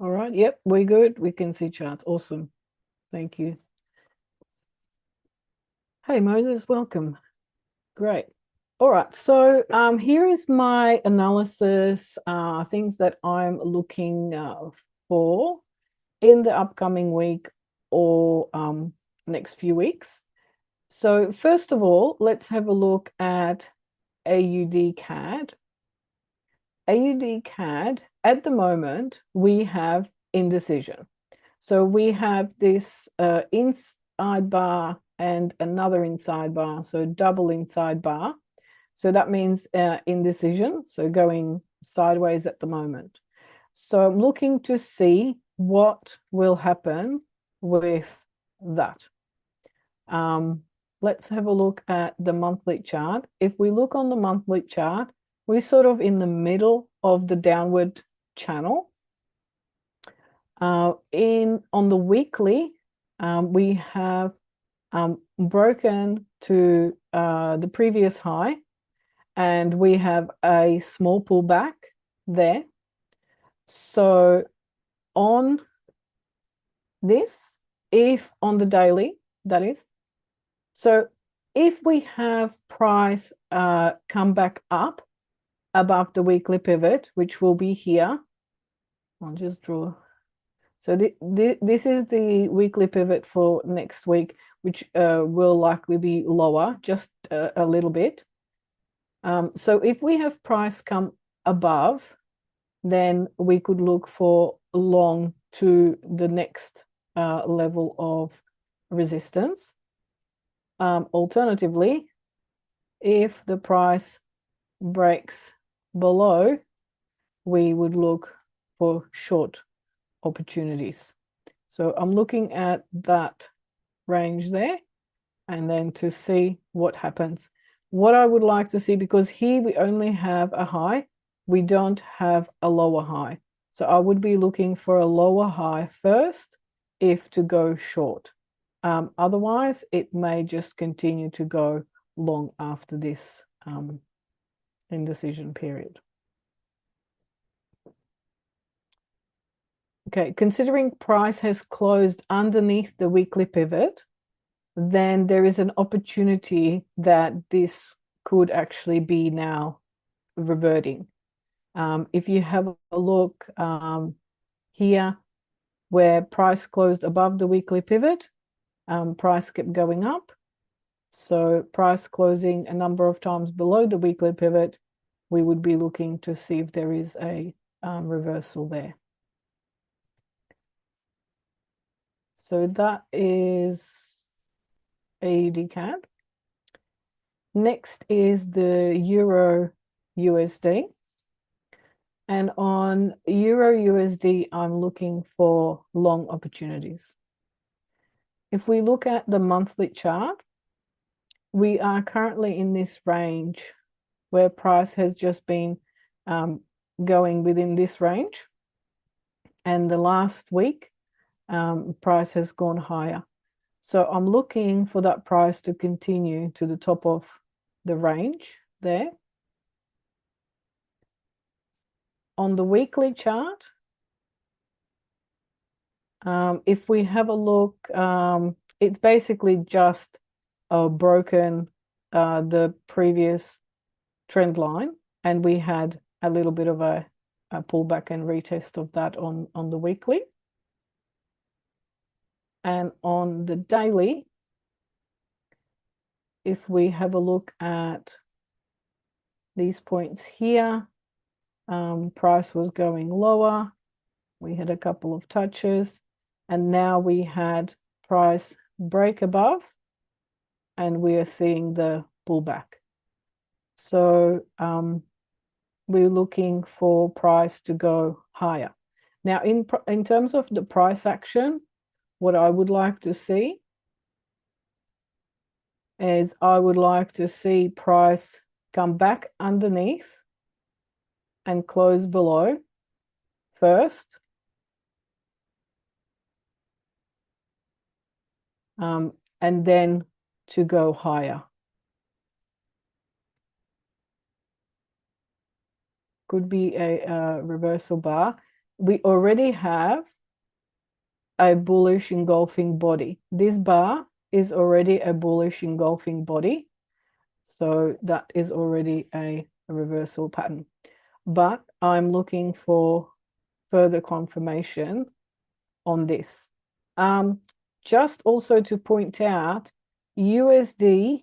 All right. Yep, we're good. We can see charts. Awesome. Thank you. Hey, Moses, welcome. Great. All right. So here is my analysis, things that I'm looking for in the upcoming week or next few weeks. So first of all, let's have a look at AUD CAD. AUD CAD, at the moment, we have indecision. So we have this inside bar and another inside bar, so double inside bar. So that means indecision, so going sideways at the moment. So I'm looking to see what will happen with that. Let's have a look at the monthly chart. If we look on the monthly chart, we're sort of in the middle of the downward channel. On the weekly, we have broken to the previous high, and we have a small pullback there. So on this, if on the daily, that is, so if we have price come back up above the weekly pivot, which will be here, I'll just draw. So this is the weekly pivot for next week, which will likely be lower, just a little bit. So if we have price come above, then we could look for long to the next level of resistance. Alternatively, if the price breaks below, we would look for short opportunities. So I'm looking at that range there, and then to see what happens. What I would like to see, because here we only have a high, we don't have a lower high. So I would be looking for a lower high first if to go short. Otherwise, it may just continue to go long after this indecision period. Okay, considering price has closed underneath the weekly pivot, then there is an opportunity that this could actually be now reverting. If you have a look here, where price closed above the weekly pivot, price kept going up. So price closing a number of times below the weekly pivot, we would be looking to see if there is a reversal there. So that is AUD CAD. Next is the Euro USD. And on Euro USD, I'm looking for long opportunities. If we look at the monthly chart, we are currently in this range where price has just been going within this range. And the last week, price has gone higher. So I'm looking for that price to continue to the top of the range there. On the weekly chart, if we have a look, it's basically just broken the previous trend line, and we had a little bit of a pullback and retest of that on the weekly. And on the daily, if we have a look at these points here, price was going lower. We had a couple of touches, and now we had price break above, and we are seeing the pullback. So we're looking for price to go higher. Now, in terms of the price action, what I would like to see is I would like to see price come back underneath and close below first. And then to go higher. Could be a reversal bar. we already have a bullish engulfing body. This bar is already a bullish engulfing body. So that is already a reversal pattern. But I'm looking for further confirmation on this. Just also to point out, USD,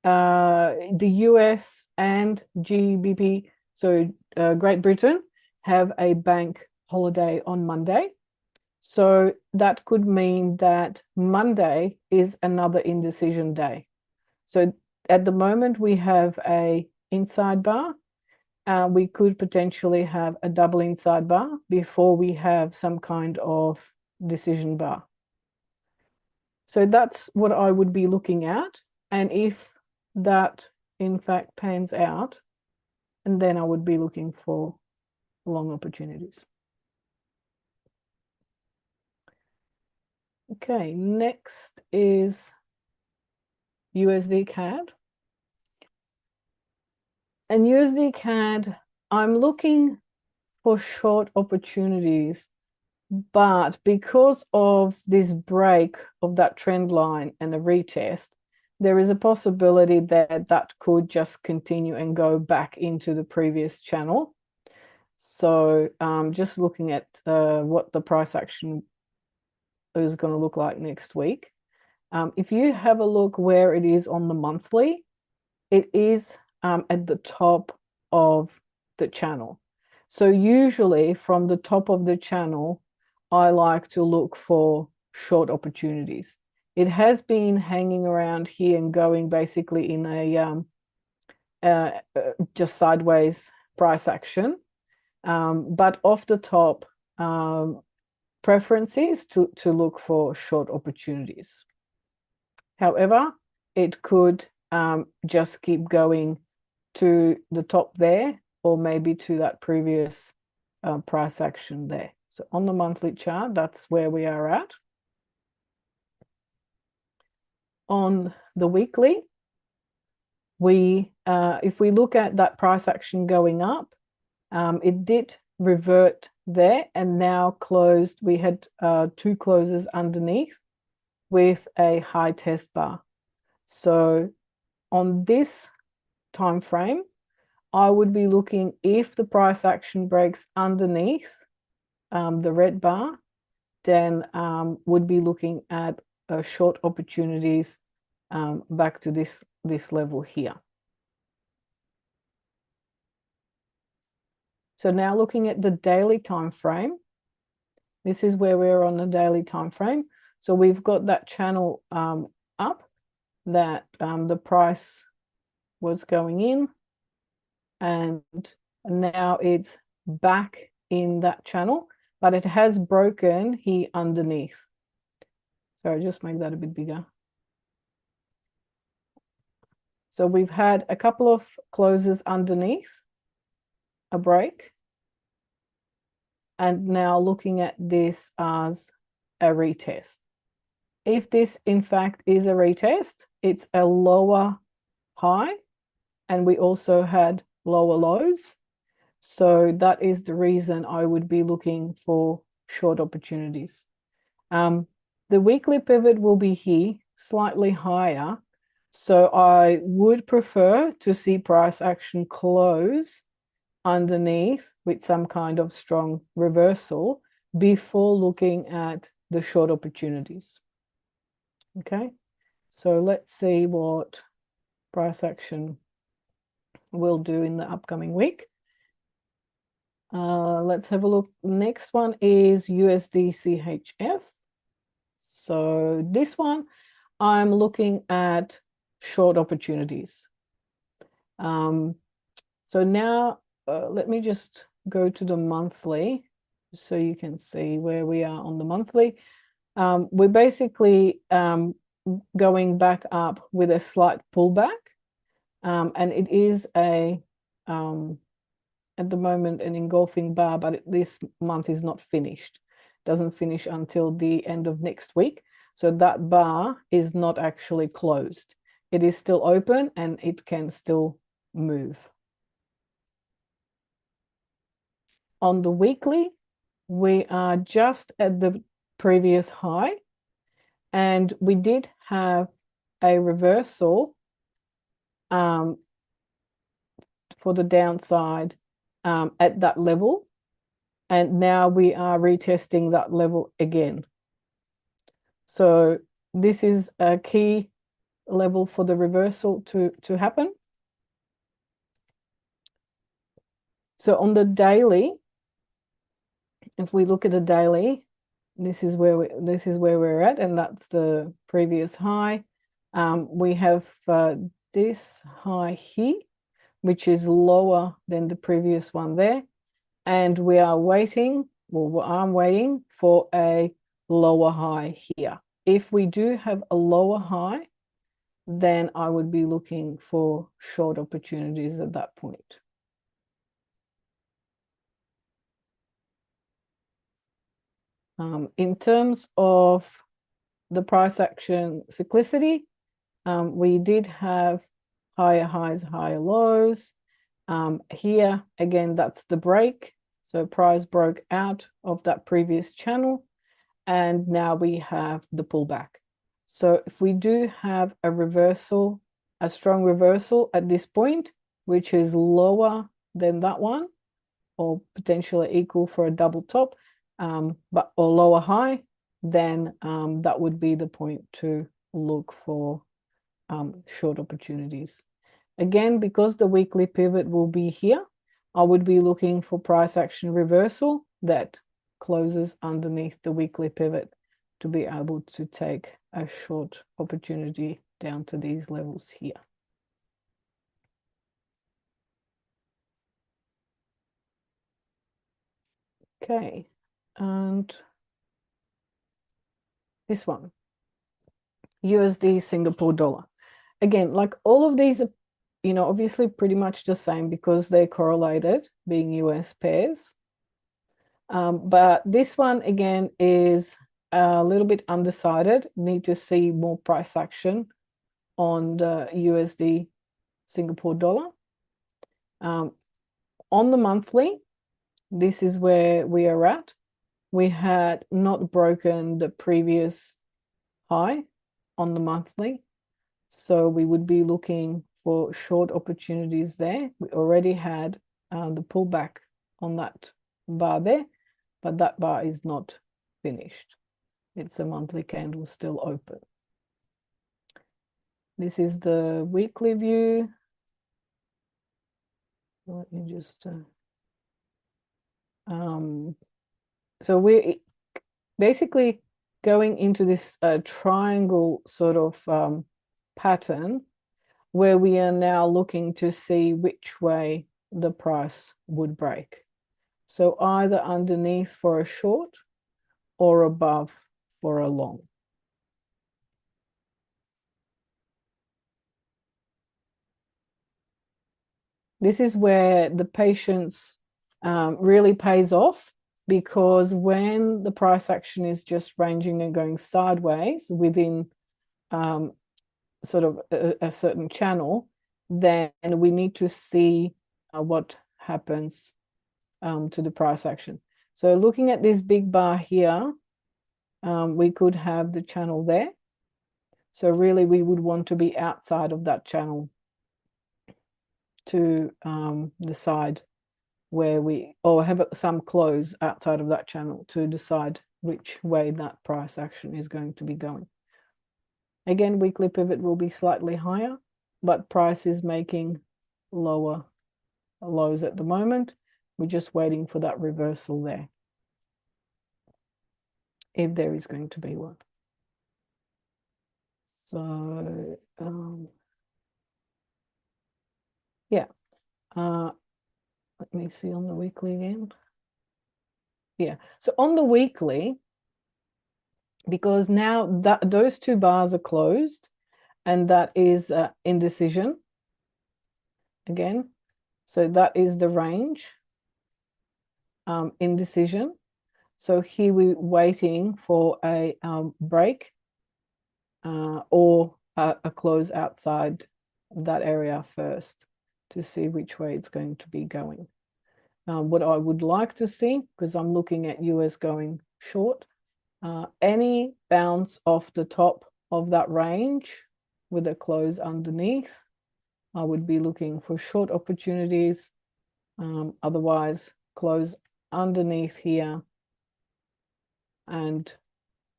the US and GBP, so Great Britain, have a bank holiday on Monday. So that could mean that Monday is another indecision day. So at the moment we have a inside bar. We could potentially have a double inside bar before we have some kind of decision bar. So that's what I would be looking at. And if that in fact pans out, and then I would be looking for long opportunities. Okay, next is USD CAD. And USD CAD, I'm looking for short opportunities, but because of this break of that trend line and a retest, there is a possibility that that could just continue and go back into the previous channel. So just looking at what the price action is going to look like next week. If you have a look where it is on the monthly, it is at the top of the channel. So usually from the top of the channel, I like to look for short opportunities. It has been hanging around here and going basically in a just sideways price action. But off the top, preference is to look for short opportunities. However, it could just keep going to the top there, or maybe to that previous price action there. So on the monthly chart, that's where we are at. On the weekly, if we look at that price action going up, it did revert there and now closed. We had two closes underneath with a high test bar. So on this time frame, I would be looking, if the price action breaks underneath the red bar, then would be looking at short opportunities back to this level here. So now looking at the daily time frame, this is where we're on the daily time frame. So we've got that channel up that the price was going in, and now it's back in that channel, but it has broken here underneath. So just make that a bit bigger. So we've had a couple of closes underneath, a break, and now looking at this as a retest. If this in fact is a retest, it's a lower high, and we also had lower lows. So that is the reason I would be looking for short opportunities. The weekly pivot will be here, slightly higher. So I would prefer to see price action close underneath with some kind of strong reversal before looking at the short opportunities. Okay, so let's see what price action will do in the upcoming week. Let's have a look. Next one is USD CHF. So this one, I'm looking at short opportunities. So now let me just go to the monthly so you can see where we are on the monthly. We're basically going back up with a slight pullback, and it is a at the moment an engulfing bar, but this month is not finished. Doesn't finish until the end of next week. So that bar is not actually closed. It is still open and it can still move. On the weekly, we are just at the previous high, and we did have a reversal for the downside at that level, and now we are retesting that level again. So this is a key level for the reversal to happen. So on the daily, if we look at the daily, this is where we're at, and that's the previous high. We have this high here, which is lower than the previous one there, and we are waiting, well, I'm waiting for a lower high here. If we do have a lower high, then I would be looking for short opportunities at that point. In terms of the price action cyclicity, we did have higher highs, higher lows. Here, again, that's the break. So price broke out of that previous channel, and now we have the pullback. So if we do have a reversal, a strong reversal at this point, which is lower than that one, or potentially equal for a double top, or lower high, then that would be the point to look for short opportunities. Again, because the weekly pivot will be here, I would be looking for price action reversal that closes underneath the weekly pivot to be able to take a short opportunity down to these levels here. Okay, and this one, USD Singapore dollar. Again, like all of these are, obviously pretty much the same because they're correlated, being US pairs. But this one, again, is a little bit undecided. Need to see more price action on the USD Singapore dollar. On the monthly, this is where we are at. We had not broken the previous high on the monthly, so we would be looking for short opportunities there. We already had the pullback on that bar there, but that bar is not finished. It's a monthly candle still open. This is the weekly view. Let me just so we're basically going into this triangle sort of pattern where we are now looking to see which way the price would break. So either underneath for a short or above for a long. This is where the patience really pays off, because when the price action is just ranging and going sideways within sort of a certain channel, then we need to see what happens to the price action. So looking at this big bar here, we could have the channel there. So really we would want to be outside of that channel to decide where or have some close outside of that channel to decide which way that price action is going to be going. Again, weekly pivot will be slightly higher, but price is making lower lows at the moment. We're just waiting for that reversal there, if there is going to be one. So yeah, let me see on the weekly again. Yeah, so on the weekly, because now that those two bars are closed, and that is indecision again. So that is the range, indecision. So here we're waiting for a break or a close outside that area first to see which way it's going to be going. what I would like to see, because I'm looking at US going short, any bounce off the top of that range with a close underneath, I would be looking for short opportunities. Otherwise, close underneath here and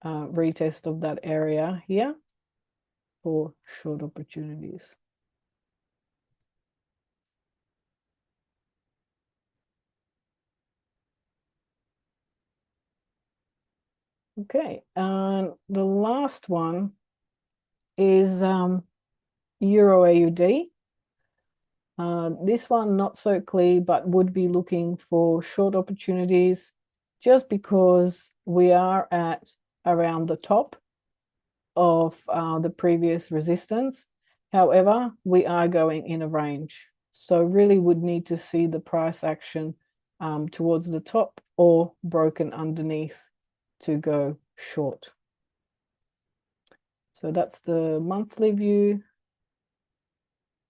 retest of that area here for short opportunities. Okay, and the last one is Euro AUD. This one not so clear, but would be looking for short opportunities just because we are at around the top of the previous resistance. However, we are going in a range. So really would need to see the price action towards the top or broken underneath to go short. So that's the monthly view.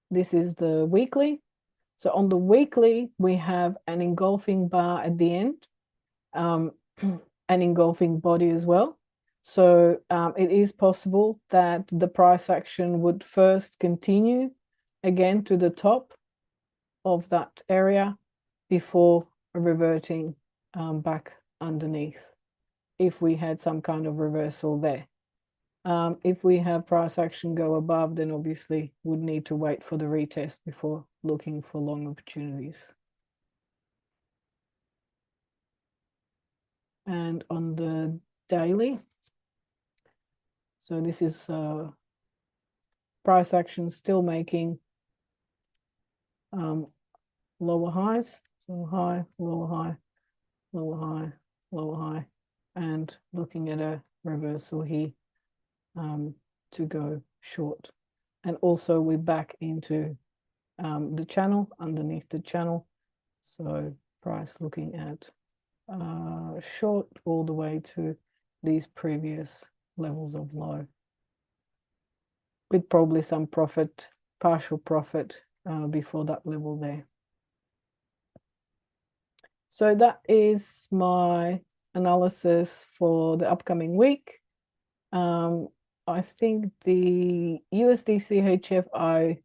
This is the weekly. So on the weekly, we have an engulfing bar at the end, an engulfing body as well. So it is possible that the price action would first continue again to the top of that area before reverting back underneath if we had some kind of reversal there. If we have price action go above, then obviously would need to wait for the retest before looking for long opportunities. And on the daily, so this is price action still making lower highs, so high, lower high, lower high, lower high, and looking at a reversal here to go short. And also we're back into the channel, underneath the channel. So price looking at short all the way to these previous levels of low, with probably some profit, partial profit before that level there. So that is my analysis for the upcoming week. I think the USD CHF, I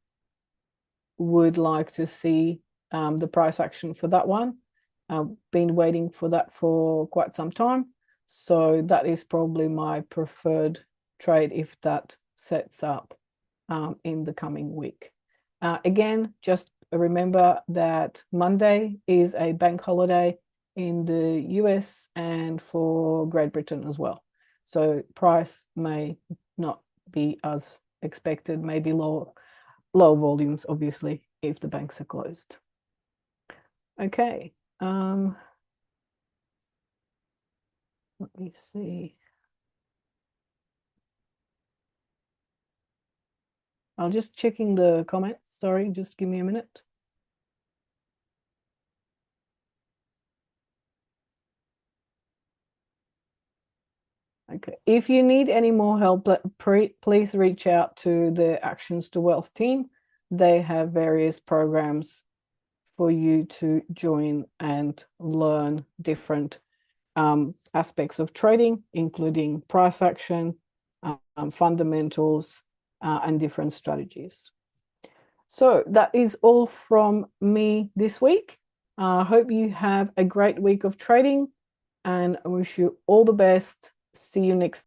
would like to see the price action for that one. I've been waiting for that for quite some time. So that is probably my preferred trade if that sets up in the coming week. Again, just remember that Monday is a bank holiday in the US and for Great Britain as well. So price may not be as expected, maybe low volumes, obviously, if the banks are closed. Okay. Let me see. I'm just checking the comments. Sorry, just give me a minute. Okay. If you need any more help, please reach out to the Actions to Wealth team. They have various programs for you to join and learn different aspects of trading, including price action, fundamentals, and different strategies. So that is all from me this week. I hope you have a great week of trading, and I wish you all the best. See you next